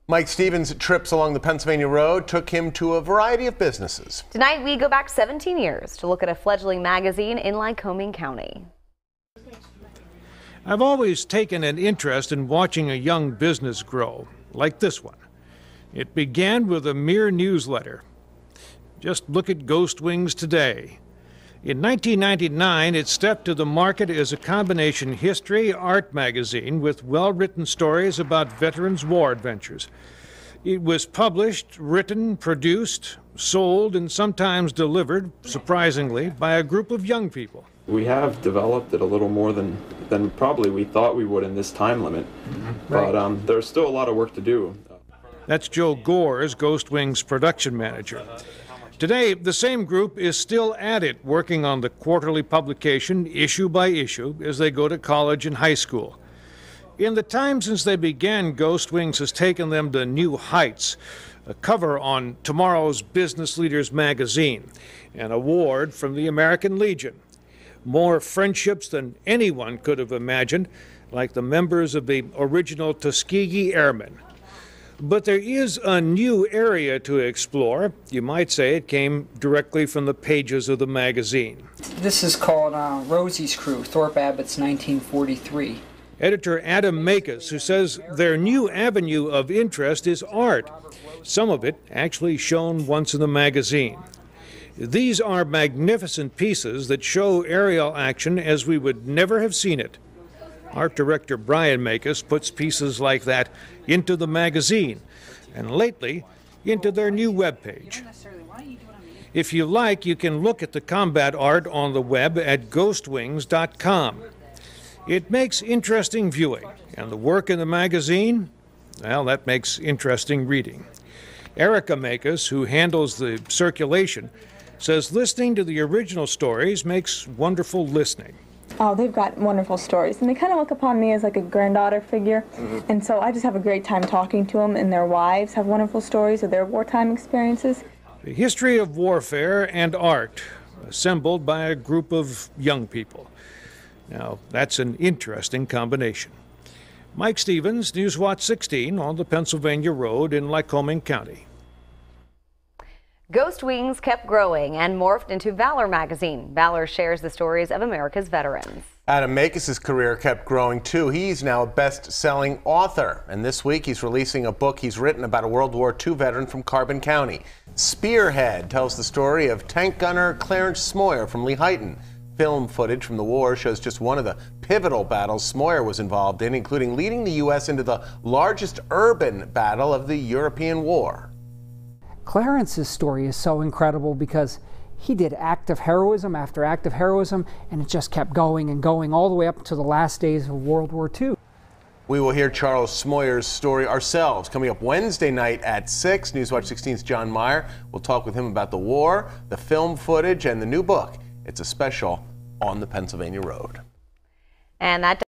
Mike Stevens' trips along the Pennsylvania Road took him to a variety of businesses. Tonight we go back 17 years to look at a fledgling magazine in Lycoming County. I've always taken an interest in watching a young business grow, like this one. It began with a mere newsletter. Just look at Ghost Wings today. In 1999, it stepped to the market as a combination history art magazine with well-written stories about veterans' war adventures. It was published, written, produced, sold, and sometimes delivered, surprisingly, by a group of young people. We have developed it a little more than probably we thought we would in this time limit, but there's still a lot of work to do. That's Joe Gores, Ghost Wings production manager. Today, the same group is still at it, working on the quarterly publication, issue by issue, as they go to college and high school. In the time since they began, Ghost Wings has taken them to new heights. A cover on tomorrow's Business Leaders magazine, an award from the American Legion. More friendships than anyone could have imagined, like the members of the original Tuskegee Airmen. But there is a new area to explore. You might say it came directly from the pages of the magazine. This is called Rosie's Crew, Thorpe Abbott's 1943. Editor Adam Makis, who says their new avenue of interest is art, some of it actually shown once in the magazine. These are magnificent pieces that show aerial action as we would never have seen it. Art director Brian Makis puts pieces like that into the magazine, and lately into their new webpage. If you like, you can look at the combat art on the web at ghostwings.com. It makes interesting viewing, and the work in the magazine, well, that makes interesting reading. Erica Makis, who handles the circulation, says listening to the original stories makes wonderful listening. Oh, they've got wonderful stories, and they kind of look upon me as like a granddaughter figure, and so I just have a great time talking to them, and their wives have wonderful stories of their wartime experiences. The history of warfare and art, assembled by a group of young people. Now, that's an interesting combination. Mike Stevens, Newswatch 16 on the Pennsylvania Road in Lycoming County. Ghost Wings kept growing and morphed into Valor magazine. Valor shares the stories of America's veterans. Adam Makis' career kept growing too. He's now a best-selling author, and this week he's releasing a book he's written about a World War II veteran from Carbon County. Spearhead tells the story of tank gunner Clarence Smoyer from Lehighton. Film footage from the war shows just one of the pivotal battles Smoyer was involved in, including leading the U.S. into the largest urban battle of the European War. Clarence's story is so incredible because he did act of heroism after act of heroism, and it just kept going and going all the way up to the last days of World War II. We will hear Charles Smoyer's story ourselves coming up Wednesday night at 6. Newswatch 16's John Meyer will talk with him about the war, the film footage, and the new book. It's a special on the Pennsylvania Road. And that